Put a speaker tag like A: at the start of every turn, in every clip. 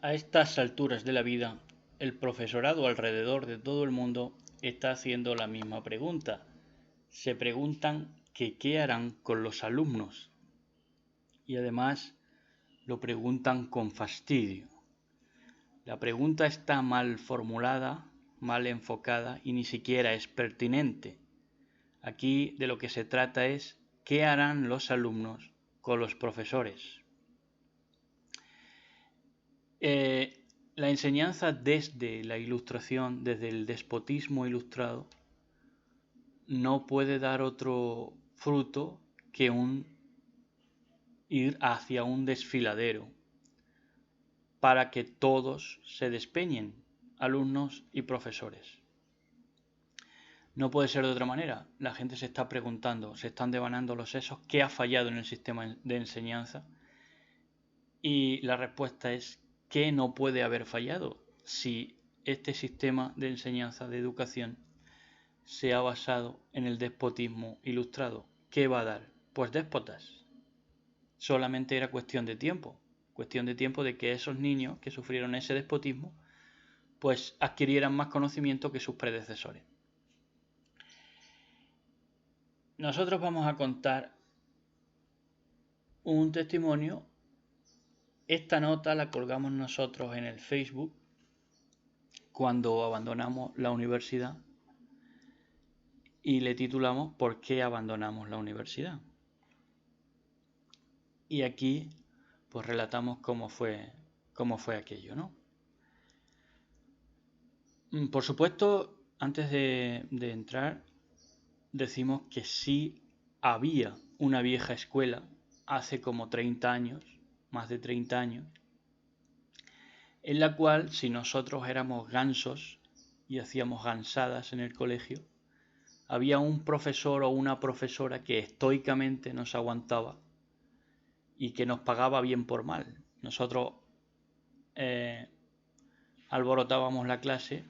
A: A estas alturas de la vida, el profesorado alrededor de todo el mundo está haciendo la misma pregunta. Se preguntan que qué harán con los alumnos. Y además lo preguntan con fastidio. La pregunta está mal formulada, mal enfocada y ni siquiera es pertinente. Aquí de lo que se trata es qué harán los alumnos con los profesores. La enseñanza desde la ilustración, desde el despotismo ilustrado, no puede dar otro fruto que ir hacia un desfiladero para que todos se despeñen, alumnos y profesores. No puede ser de otra manera. La gente se está preguntando, se están devanando los sesos, ¿qué ha fallado en el sistema de enseñanza? Y la respuesta es ¿qué no puede haber fallado si este sistema de enseñanza, de educación, se ha basado en el despotismo ilustrado? ¿Qué va a dar? Pues déspotas. Solamente era cuestión de tiempo de que esos niños que sufrieron ese despotismo pues adquirieran más conocimiento que sus predecesores. Nosotros vamos a contar un testimonio. Esta nota la colgamos nosotros en el Facebook cuando abandonamos la universidad y le titulamos ¿Por qué abandonamos la universidad? Y aquí pues relatamos cómo fue aquello, ¿no? Por supuesto, antes de entrar, decimos que sí había una vieja escuela hace como 30 años, más de 30 años, en la cual si nosotros éramos gansos y hacíamos gansadas en el colegio, había un profesor o una profesora que estoicamente nos aguantaba y que nos pagaba bien por mal. Nosotros alborotábamos la clase,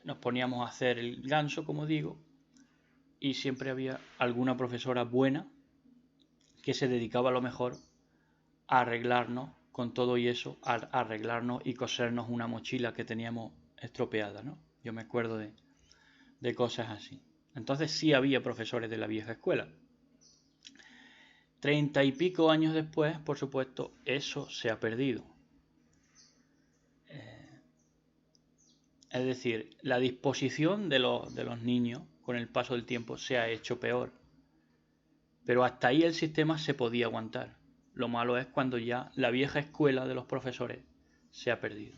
A: nos poníamos a hacer el ganso, como digo, y siempre había alguna profesora buena que se dedicaba a lo mejor a arreglarnos con todo y eso, a arreglarnos y cosernos una mochila que teníamos estropeada, ¿no? Yo me acuerdo de cosas así. Entonces sí había profesores de la vieja escuela. 30 y pico años después, por supuesto, eso se ha perdido. Es decir, la disposición de los niños con el paso del tiempo se ha hecho peor. Pero hasta ahí el sistema se podía aguantar. Lo malo es cuando ya la vieja escuela de los profesores se ha perdido.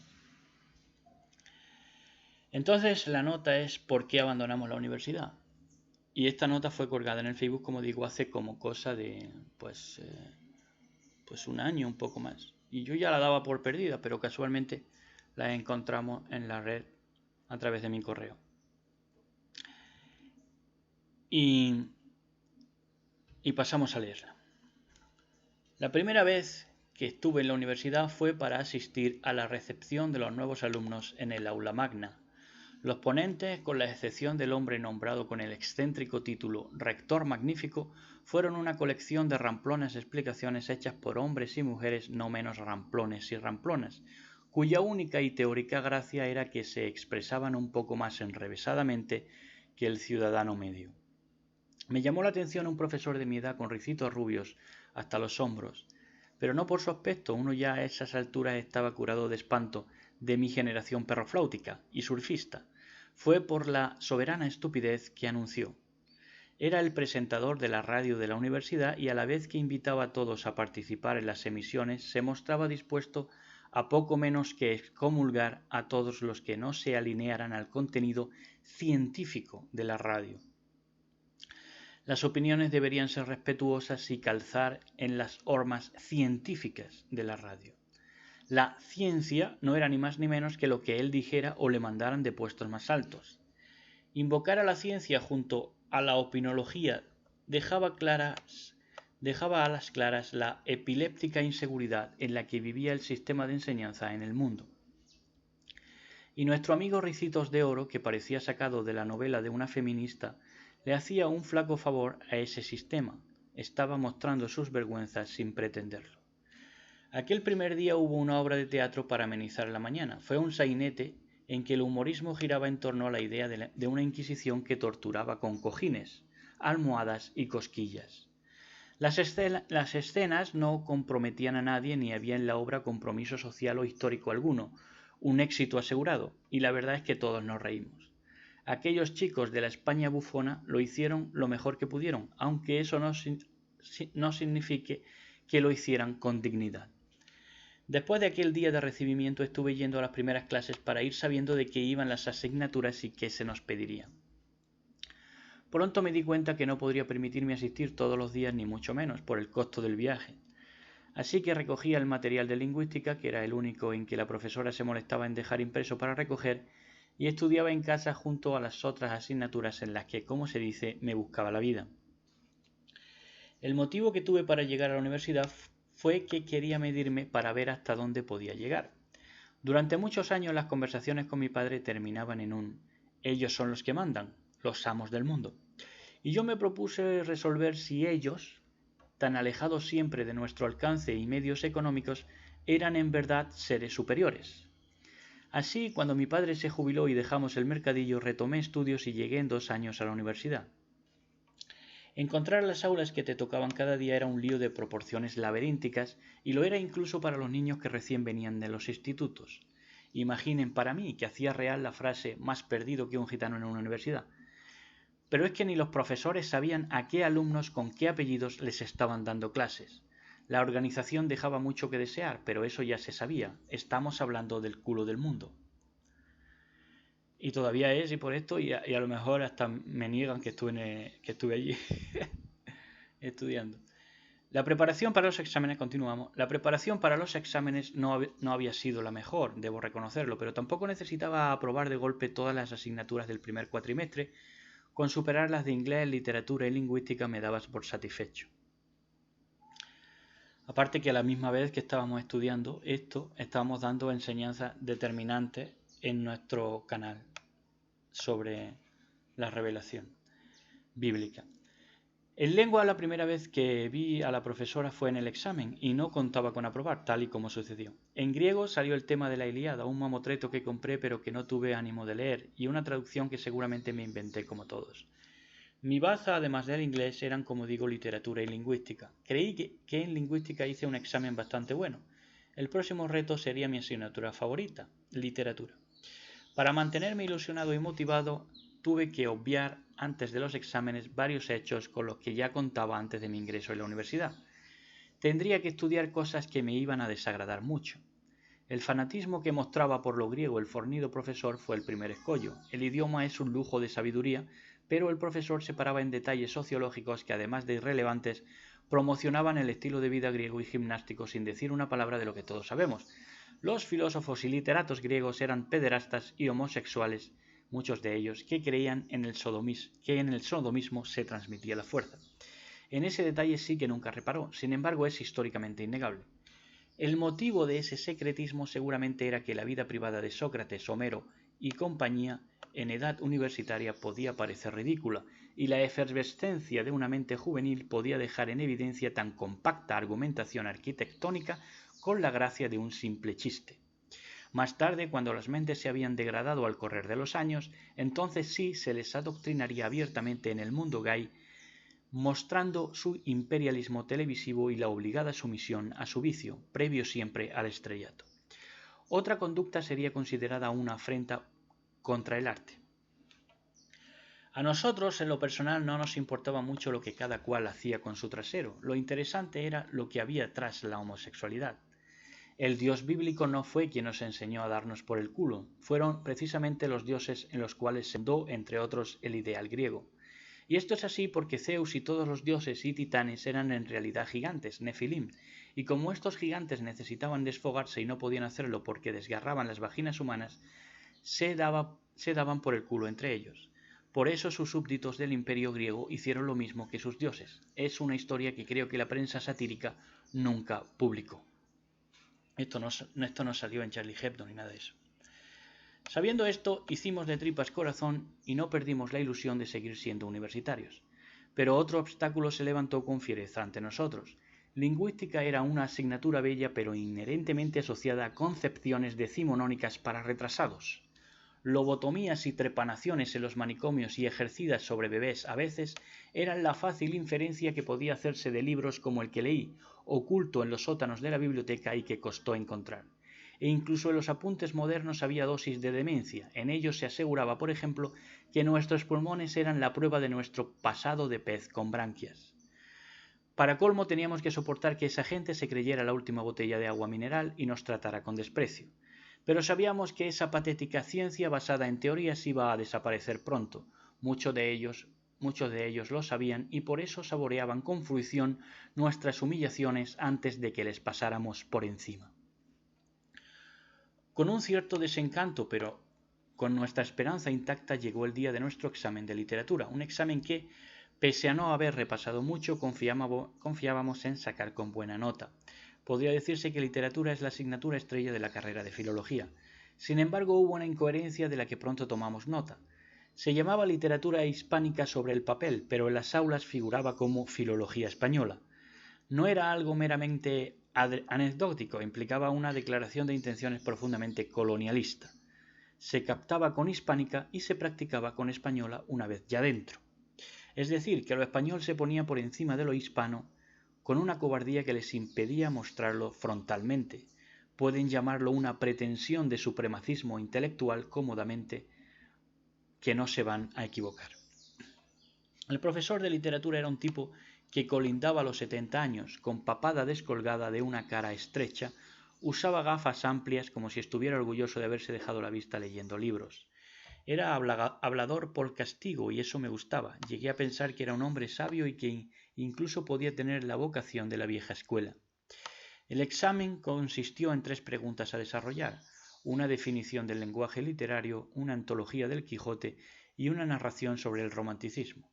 A: Entonces la nota es ¿por qué abandonamos la universidad? Y esta nota fue colgada en el Facebook, como digo, hace como cosa de pues un año, un poco más. Y yo ya la daba por perdida, pero casualmente la encontramos en la red a través de mi correo. Y pasamos a leerla. La primera vez que estuve en la universidad fue para asistir a la recepción de los nuevos alumnos en el aula magna. Los ponentes, con la excepción del hombre nombrado con el excéntrico título Rector Magnífico, fueron una colección de ramplonas explicaciones hechas por hombres y mujeres no menos ramplones y ramplonas, cuya única y teórica gracia era que se expresaban un poco más enrevesadamente que el ciudadano medio. Me llamó la atención un profesor de mi edad con ricitos rubios hasta los hombros, pero no por su aspecto, uno ya a esas alturas estaba curado de espanto de mi generación perrofláutica y surfista. Fue por la soberana estupidez que anunció. Era el presentador de la radio de la universidad y a la vez que invitaba a todos a participar en las emisiones se mostraba dispuesto a poco menos que excomulgar a todos los que no se alinearan al contenido científico de la radio. Las opiniones deberían ser respetuosas y calzar en las hormas científicas de la radio. La ciencia no era ni más ni menos que lo que él dijera o le mandaran de puestos más altos. Invocar a la ciencia junto a la opinología dejaba a las claras la epiléptica inseguridad en la que vivía el sistema de enseñanza en el mundo. Y nuestro amigo Ricitos de Oro, que parecía sacado de la novela de una feminista, le hacía un flaco favor a ese sistema. Estaba mostrando sus vergüenzas sin pretenderlo. Aquel primer día hubo una obra de teatro para amenizar la mañana. Fue un sainete en que el humorismo giraba en torno a la idea de una Inquisición que torturaba con cojines, almohadas y cosquillas. Las escenas no comprometían a nadie ni había en la obra compromiso social o histórico alguno, un éxito asegurado, y la verdad es que todos nos reímos. Aquellos chicos de la España bufona lo hicieron lo mejor que pudieron, aunque eso no signifique que lo hicieran con dignidad. Después de aquel día de recibimiento estuve yendo a las primeras clases para ir sabiendo de qué iban las asignaturas y qué se nos pediría. Pronto me di cuenta que no podría permitirme asistir todos los días ni mucho menos por el costo del viaje. Así que recogía el material de lingüística, que era el único en que la profesora se molestaba en dejar impreso para recoger, y estudiaba en casa junto a las otras asignaturas en las que, como se dice, me buscaba la vida. El motivo que tuve para llegar a la universidad fue que quería medirme para ver hasta dónde podía llegar. Durante muchos años las conversaciones con mi padre terminaban en un «ellos son los que mandan, los amos del mundo». Y yo me propuse resolver si ellos, tan alejados siempre de nuestro alcance y medios económicos, eran en verdad seres superiores. Así, cuando mi padre se jubiló y dejamos el mercadillo, retomé estudios y llegué en 2 años a la universidad. Encontrar las aulas que te tocaban cada día era un lío de proporciones laberínticas y lo era incluso para los niños que recién venían de los institutos. Imaginen para mí que hacía real la frase «más perdido que un gitano en una universidad». Pero es que ni los profesores sabían a qué alumnos con qué apellidos les estaban dando clases. La organización dejaba mucho que desear, pero eso ya se sabía. Estamos hablando del culo del mundo. Y todavía es, y por esto, y a lo mejor hasta me niegan que estuve allí estudiando. La preparación para los exámenes, continuamos, la preparación para los exámenes no había sido la mejor, debo reconocerlo, pero tampoco necesitaba aprobar de golpe todas las asignaturas del primer cuatrimestre. Con superar las de inglés, literatura y lingüística me dabas por satisfecho. Aparte que a la misma vez que estábamos estudiando esto, estábamos dando enseñanzas determinantes en nuestro canal sobre la revelación bíblica. En lengua la primera vez que vi a la profesora fue en el examen y no contaba con aprobar, tal y como sucedió. En griego salió el tema de la Ilíada, un mamotreto que compré pero que no tuve ánimo de leer, y una traducción que seguramente me inventé como todos. Mi baza, además del inglés, eran, como digo, literatura y lingüística. Creí que en lingüística hice un examen bastante bueno. El próximo reto sería mi asignatura favorita, literatura. Para mantenerme ilusionado y motivado, tuve que obviar antes de los exámenes varios hechos con los que ya contaba antes de mi ingreso en la universidad. Tendría que estudiar cosas que me iban a desagradar mucho. El fanatismo que mostraba por lo griego el fornido profesor fue el primer escollo. El idioma es un lujo de sabiduría, pero el profesor se paraba en detalles sociológicos que, además de irrelevantes, promocionaban el estilo de vida griego y gimnástico sin decir una palabra de lo que todos sabemos. Los filósofos y literatos griegos eran pederastas y homosexuales, muchos de ellos que creían que en el sodomismo se transmitía la fuerza. En ese detalle sí que nunca reparó, sin embargo es históricamente innegable. El motivo de ese secretismo seguramente era que la vida privada de Sócrates, Homero y compañía en edad universitaria podía parecer ridícula, y la efervescencia de una mente juvenil podía dejar en evidencia tan compacta argumentación arquitectónica con la gracia de un simple chiste. Más tarde, cuando las mentes se habían degradado al correr de los años, entonces sí se les adoctrinaría abiertamente en el mundo gay, mostrando su imperialismo televisivo y la obligada sumisión a su vicio, previo siempre al estrellato. Otra conducta sería considerada una afrenta contra el arte. A nosotros, en lo personal, no nos importaba mucho lo que cada cual hacía con su trasero. Lo interesante era lo que había tras la homosexualidad. El dios bíblico no fue quien nos enseñó a darnos por el culo. Fueron precisamente los dioses en los cuales se fundó, entre otros, el ideal griego. Y esto es así porque Zeus y todos los dioses y titanes eran en realidad gigantes, nefilim, y como estos gigantes necesitaban desfogarse y no podían hacerlo porque desgarraban las vaginas humanas, se daban por el culo entre ellos. Por eso sus súbditos del imperio griego hicieron lo mismo que sus dioses. Es una historia que creo que la prensa satírica nunca publicó. Esto no salió en Charlie Hebdo ni nada de eso. Sabiendo esto, hicimos de tripas corazón y no perdimos la ilusión de seguir siendo universitarios. Pero otro obstáculo se levantó con fiereza ante nosotros. Lingüística era una asignatura bella pero inherentemente asociada a concepciones decimonónicas para retrasados. Lobotomías y trepanaciones en los manicomios y ejercidas sobre bebés a veces eran la fácil inferencia que podía hacerse de libros como el que leí, oculto en los sótanos de la biblioteca y que costó encontrar. E incluso en los apuntes modernos había dosis de demencia. En ellos se aseguraba, por ejemplo, que nuestros pulmones eran la prueba de nuestro pasado de pez con branquias. Para colmo teníamos que soportar que esa gente se creyera la última botella de agua mineral y nos tratara con desprecio. Pero sabíamos que esa patética ciencia basada en teorías iba a desaparecer pronto. Muchos de ellos lo sabían y por eso saboreaban con fruición nuestras humillaciones antes de que les pasáramos por encima. Con un cierto desencanto, pero con nuestra esperanza intacta, llegó el día de nuestro examen de literatura, un examen que, pese a no haber repasado mucho, confiábamos en sacar con buena nota. Podría decirse que literatura es la asignatura estrella de la carrera de filología. Sin embargo, hubo una incoherencia de la que pronto tomamos nota. Se llamaba literatura hispánica sobre el papel, pero en las aulas figuraba como filología española. No era algo meramente anecdótico, implicaba una declaración de intenciones profundamente colonialista. Se captaba con hispánica y se practicaba con española una vez ya dentro. Es decir, que lo español se ponía por encima de lo hispano con una cobardía que les impedía mostrarlo frontalmente. Pueden llamarlo una pretensión de supremacismo intelectual cómodamente que no se van a equivocar. El profesor de literatura era un tipo que colindaba a los 70 años, con papada descolgada de una cara estrecha, usaba gafas amplias como si estuviera orgulloso de haberse dejado la vista leyendo libros. Era hablador por castigo y eso me gustaba. Llegué a pensar que era un hombre sabio y que incluso podía tener la vocación de la vieja escuela. El examen consistió en 3 preguntas a desarrollar: una definición del lenguaje literario, una antología del Quijote y una narración sobre el romanticismo.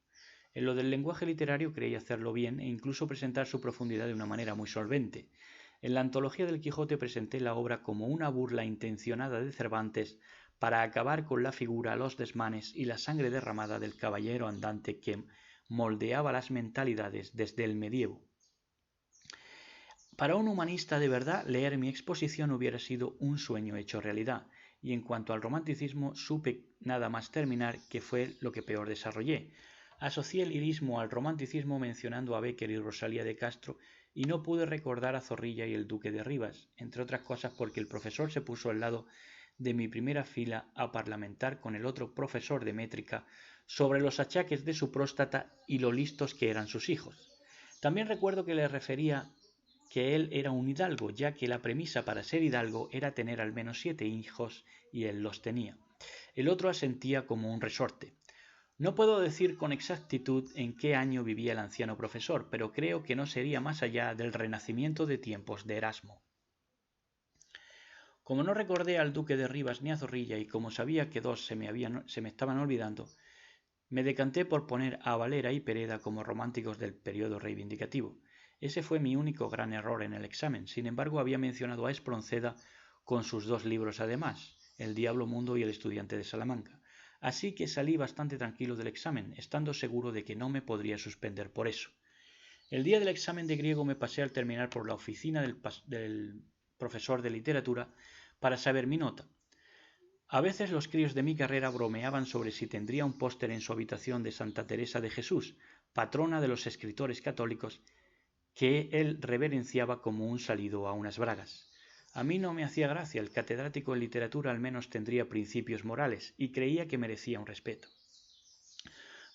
A: En lo del lenguaje literario creí hacerlo bien e incluso presentar su profundidad de una manera muy solvente. En la antología del Quijote presenté la obra como una burla intencionada de Cervantes para acabar con la figura, los desmanes y la sangre derramada del caballero andante que moldeaba las mentalidades desde el medievo. Para un humanista de verdad, leer mi exposición hubiera sido un sueño hecho realidad, y en cuanto al romanticismo, supe nada más terminar que fue lo que peor desarrollé. Asocié el lirismo al romanticismo mencionando a Bécquer y Rosalía de Castro y no pude recordar a Zorrilla y el Duque de Rivas, entre otras cosas porque el profesor se puso al lado de mi primera fila a parlamentar con el otro profesor de métrica sobre los achaques de su próstata y lo listos que eran sus hijos. También recuerdo que le refería que él era un hidalgo, ya que la premisa para ser hidalgo era tener al menos 7 hijos y él los tenía. El otro asentía como un resorte. No puedo decir con exactitud en qué año vivía el anciano profesor, pero creo que no sería más allá del renacimiento de tiempos de Erasmo. Como no recordé al Duque de Rivas ni a Zorrilla y como sabía que 2 se me estaban olvidando, me decanté por poner a Valera y Pereda como románticos del periodo reivindicativo. Ese fue mi único gran error en el examen. Sin embargo, había mencionado a Espronceda con sus 2 libros además, El Diablo Mundo y El Estudiante de Salamanca. Así que salí bastante tranquilo del examen, estando seguro de que no me podría suspender por eso. El día del examen de griego me pasé al terminar por la oficina del profesor de literatura para saber mi nota. A veces los críos de mi carrera bromeaban sobre si tendría un póster en su habitación de Santa Teresa de Jesús, patrona de los escritores católicos, que él reverenciaba como un salido a unas bragas. A mí no me hacía gracia, el catedrático en literatura al menos tendría principios morales, y creía que merecía un respeto.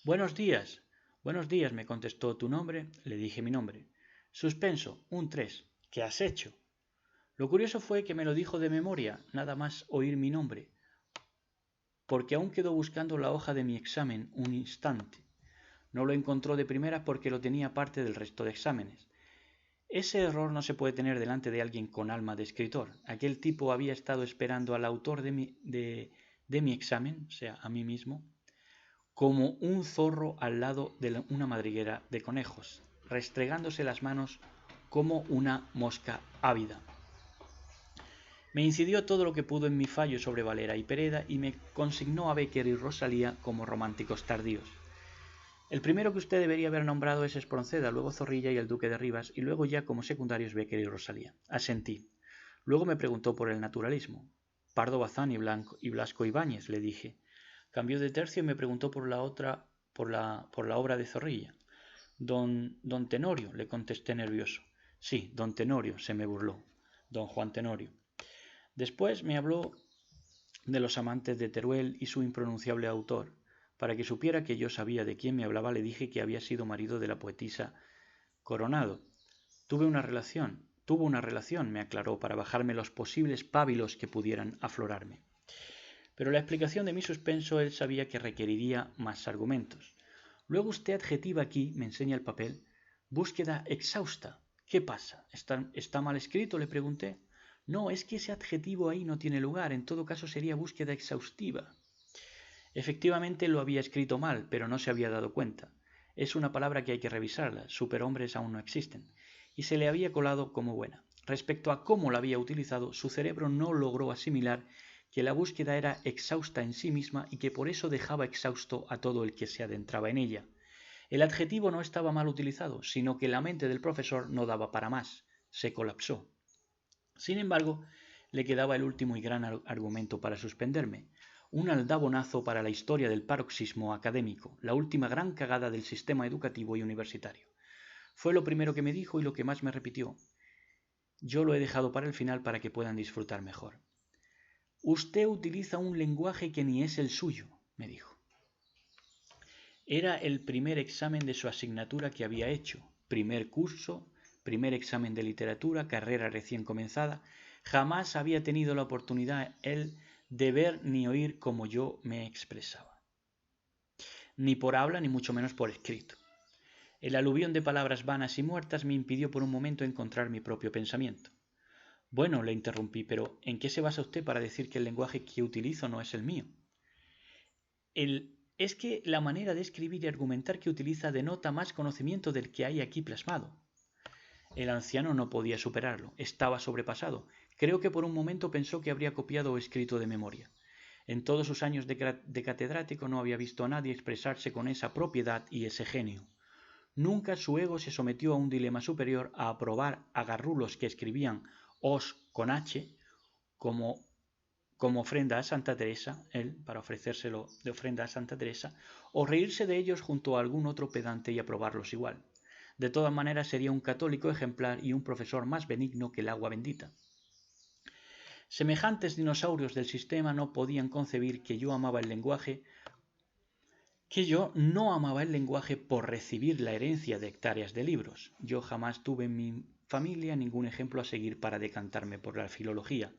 A: Buenos días, me contestó. ¿Tu nombre? Le dije mi nombre. Suspenso, un 3. ¿Qué has hecho? Lo curioso fue que me lo dijo de memoria, nada más oír mi nombre, porque aún quedó buscando la hoja de mi examen un instante. No lo encontró de primera porque lo tenía parte del resto de exámenes. Ese error no se puede tener delante de alguien con alma de escritor. Aquel tipo había estado esperando al autor de mi examen, o sea, a mí mismo, como un zorro al lado de una madriguera de conejos, restregándose las manos como una mosca ávida. Me incidió todo lo que pudo en mi fallo sobre Valera y Pereda y me consignó a Bécquer y Rosalía como románticos tardíos. El primero que usted debería haber nombrado es Espronceda, luego Zorrilla y el Duque de Rivas, y luego ya como secundarios Bécquer y Rosalía. Asentí. Luego me preguntó por el naturalismo. Pardo Bazán y Blasco Ibáñez, le dije. Cambió de tercio y me preguntó por la obra de Zorrilla. Don Tenorio, le contesté nervioso. Sí, don Tenorio, se me burló. Don Juan Tenorio. Después me habló de los amantes de Teruel y su impronunciable autor. Para que supiera que yo sabía de quién me hablaba, le dije que había sido marido de la poetisa Coronado. Tuvo una relación, me aclaró, para bajarme los posibles pábilos que pudieran aflorarme. Pero la explicación de mi suspenso él sabía que requeriría más argumentos. Luego usted adjetiva aquí, me enseña el papel, búsqueda exhausta. ¿Qué pasa? ¿Está mal escrito?, le pregunté. No, es que ese adjetivo ahí no tiene lugar, en todo caso sería búsqueda exhaustiva. Efectivamente lo había escrito mal, pero no se había dado cuenta. Es una palabra que hay que revisarla, superhombres aún no existen, y se le había colado como buena. Respecto a cómo la había utilizado, su cerebro no logró asimilar que la búsqueda era exhausta en sí misma y que por eso dejaba exhausto a todo el que se adentraba en ella. El adjetivo no estaba mal utilizado, sino que la mente del profesor no daba para más, se colapsó. Sin embargo, le quedaba el último y gran argumento para suspenderme, un aldabonazo para la historia del paroxismo académico, la última gran cagada del sistema educativo y universitario. Fue lo primero que me dijo y lo que más me repitió. Yo lo he dejado para el final para que puedan disfrutar mejor. Usted utiliza un lenguaje que ni es el suyo, me dijo. Era el primer examen de su asignatura que había hecho, primer curso, primer examen de literatura, carrera recién comenzada. Jamás había tenido la oportunidad él de ver ni oír como yo me expresaba. Ni por habla, ni mucho menos por escrito. El aluvión de palabras vanas y muertas me impidió por un momento encontrar mi propio pensamiento. Bueno, le interrumpí, pero ¿en qué se basa usted para decir que el lenguaje que utilizo no es el mío? Es que la manera de escribir y argumentar que utiliza denota más conocimiento del que hay aquí plasmado. El anciano no podía superarlo, estaba sobrepasado. Creo que por un momento pensó que habría copiado o escrito de memoria. En todos sus años de catedrático no había visto a nadie expresarse con esa propiedad y ese genio. Nunca su ego se sometió a un dilema superior a aprobar a garrulos que escribían os con H como ofrenda a Santa Teresa, él, para ofrecérselo de ofrenda a Santa Teresa, o reírse de ellos junto a algún otro pedante y aprobarlos igual. De todas maneras sería un católico ejemplar y un profesor más benigno que el agua bendita. Semejantes dinosaurios del sistema no podían concebir que yo no amaba el lenguaje por recibir la herencia de hectáreas de libros. Yo jamás tuve en mi familia ningún ejemplo a seguir para decantarme por la filología.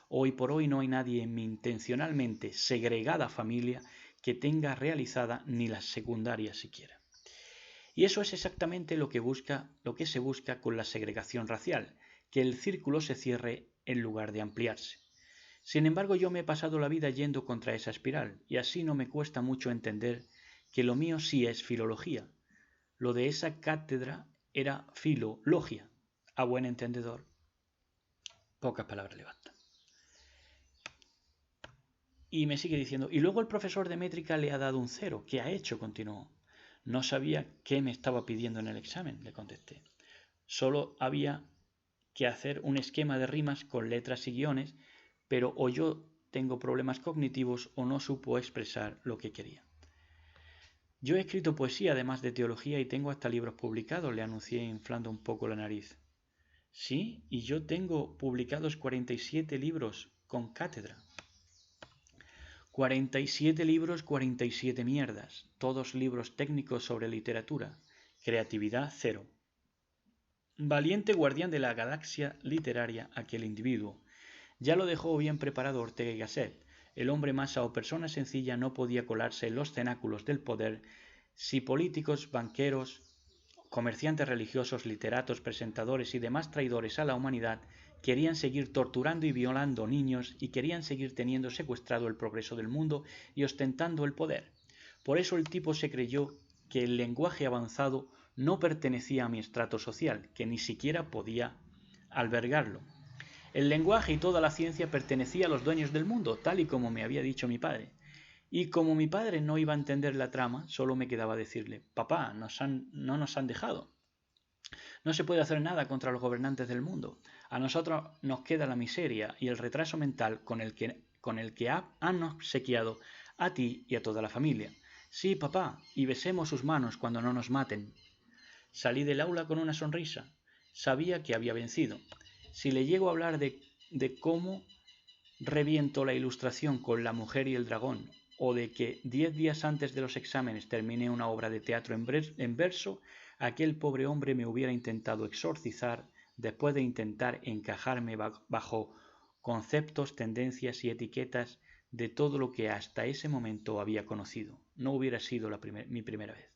A: Hoy por hoy no hay nadie en mi intencionalmente segregada familia que tenga realizada ni la secundaria siquiera. Y eso es exactamente lo que se busca con la segregación racial, que el círculo se cierre en lugar de ampliarse. Sin embargo, yo me he pasado la vida yendo contra esa espiral, y así no me cuesta mucho entender que lo mío sí es filología. Lo de esa cátedra era filologia. A buen entendedor, pocas palabras le bastan. Y me sigue diciendo, y luego el profesor de métrica le ha dado un 0. ¿Qué ha hecho?, continuó. No sabía qué me estaba pidiendo en el examen, le contesté. Solo había que hacer un esquema de rimas con letras y guiones, pero o yo tengo problemas cognitivos o no supo expresar lo que quería. Yo he escrito poesía además de teología y tengo hasta libros publicados, le anuncié inflando un poco la nariz. Sí, y yo tengo publicados 47 libros con cátedra. 47 libros, 47 mierdas, todos libros técnicos sobre literatura, creatividad cero. Valiente guardián de la galaxia literaria aquel individuo. Ya lo dejó bien preparado Ortega y Gasset. El hombre masa o persona sencilla no podía colarse en los cenáculos del poder si políticos, banqueros, comerciantes religiosos, literatos, presentadores y demás traidores a la humanidad querían seguir torturando y violando niños y querían seguir teniendo secuestrado el progreso del mundo y ostentando el poder. Por eso el tipo se creyó que el lenguaje avanzado no pertenecía a mi estrato social, que ni siquiera podía albergarlo. El lenguaje y toda la ciencia pertenecía a los dueños del mundo, tal y como me había dicho mi padre. Y como mi padre no iba a entender la trama, solo me quedaba decirle: papá, no nos han dejado. No se puede hacer nada contra los gobernantes del mundo. A nosotros nos queda la miseria y el retraso mental con el que han obsequiado a ti y a toda la familia. Sí, papá, y besemos sus manos cuando no nos maten. Salí del aula con una sonrisa. Sabía que había vencido. Si le llego a hablar de cómo reviento la ilustración con La mujer y el dragón, o de que 10 días antes de los exámenes terminé una obra de teatro en verso, aquel pobre hombre me hubiera intentado exorcizar después de intentar encajarme bajo conceptos, tendencias y etiquetas de todo lo que hasta ese momento había conocido. No hubiera sido mi primera vez.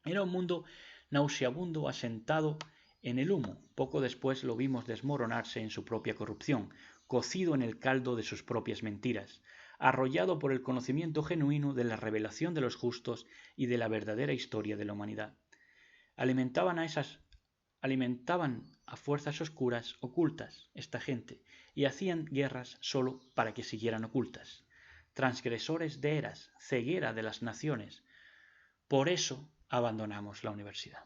A: Era un mundo nauseabundo asentado en el humo. Poco después lo vimos desmoronarse en su propia corrupción, cocido en el caldo de sus propias mentiras, arrollado por el conocimiento genuino de la revelación de los justos y de la verdadera historia de la humanidad. Alimentaban a fuerzas oscuras ocultas esta gente y hacían guerras solo para que siguieran ocultas. Transgresores de eras, ceguera de las naciones. Por eso abandonamos la universidad.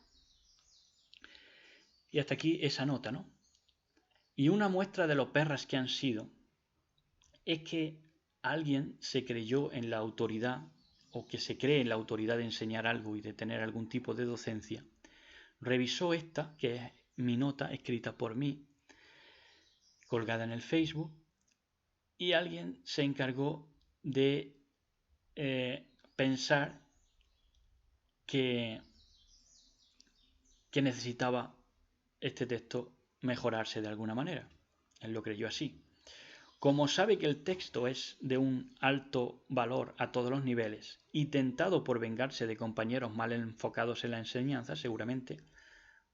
A: Y hasta aquí esa nota, ¿no? Y una muestra de lo perras que han sido es que alguien se creyó en la autoridad, o que se cree en la autoridad de enseñar algo y de tener algún tipo de docencia, revisó esta, que es mi nota escrita por mí, colgada en el Facebook, y alguien se encargó de pensar que necesitaba este texto mejorarse de alguna manera. Él lo creyó así. Como sabe que el texto es de un alto valor a todos los niveles y tentado por vengarse de compañeros mal enfocados en la enseñanza, seguramente,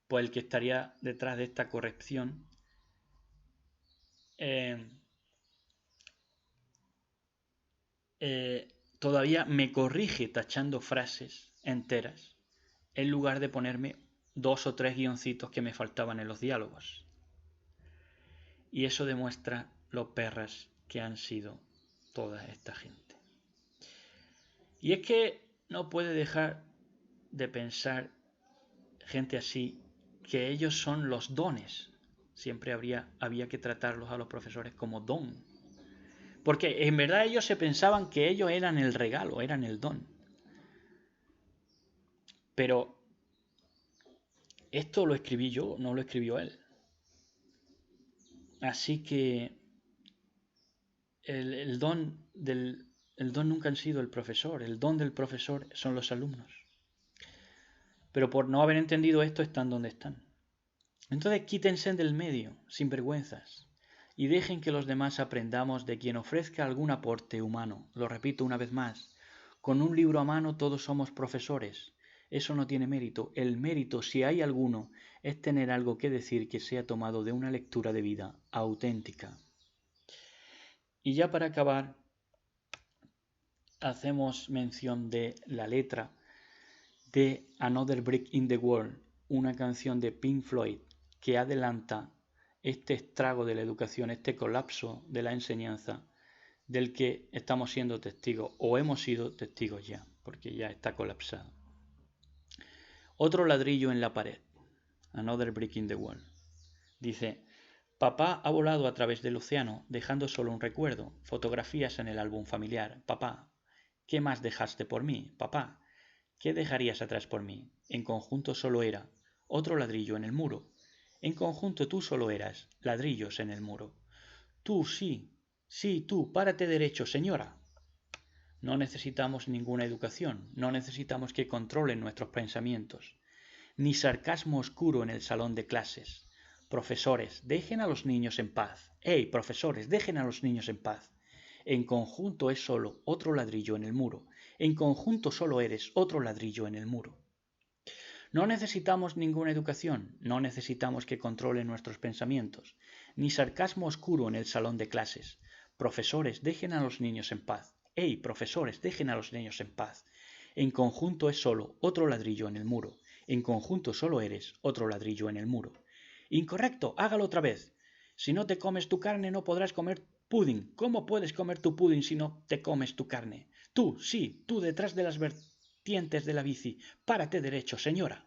A: pues el que estaría detrás de esta corrección todavía me corrige tachando frases enteras en lugar de ponerme 2 o 3 guioncitos que me faltaban en los diálogos. Y eso demuestra lo perras que han sido toda esta gente. Y es que no puede dejar de pensar gente así que ellos son los dones. Siempre había que tratarlos a los profesores como don. Porque en verdad ellos se pensaban que ellos eran el regalo, eran el don. Pero esto lo escribí yo, no lo escribió él. Así que el don nunca han sido el profesor, el don del profesor son los alumnos. Pero por no haber entendido esto están donde están. Entonces quítense del medio, sin vergüenzas, y dejen que los demás aprendamos de quien ofrezca algún aporte humano. Lo repito una vez más, con un libro a mano todos somos profesores. Eso no tiene mérito. El mérito, si hay alguno, es tener algo que decir que sea tomado de una lectura de vida auténtica. Y ya para acabar, hacemos mención de la letra de Another Brick in the Wall, una canción de Pink Floyd que adelanta este estrago de la educación, este colapso de la enseñanza del que estamos siendo testigos o hemos sido testigos ya, porque ya está colapsado. Otro ladrillo en la pared, Another Brick in the Wall. Dice: papá ha volado a través del océano dejando solo un recuerdo, fotografías en el álbum familiar. Papá, ¿qué más dejaste por mí? Papá, ¿qué dejarías atrás por mí? En conjunto solo era otro ladrillo en el muro. En conjunto tú solo eras ladrillos en el muro. Tú sí, tú, párate derecho, señora. No necesitamos ninguna educación, no necesitamos que controlen nuestros pensamientos, ni sarcasmo oscuro en el salón de clases. Profesores, dejen a los niños en paz. Profesores, dejen a los niños en paz. En conjunto es solo otro ladrillo en el muro. En conjunto solo eres otro ladrillo en el muro. No necesitamos ninguna educación, no necesitamos que controlen nuestros pensamientos, ni sarcasmo oscuro en el salón de clases. Profesores, dejen a los niños en paz. Profesores, dejen a los niños en paz. En conjunto es solo otro ladrillo en el muro. En conjunto solo eres otro ladrillo en el muro. Incorrecto, hágalo otra vez. Si no te comes tu carne no podrás comer Pudding, ¿cómo puedes comer tu pudding si no te comes tu carne? Tú, sí, tú detrás de las vertientes de la bici. Párate derecho, señora.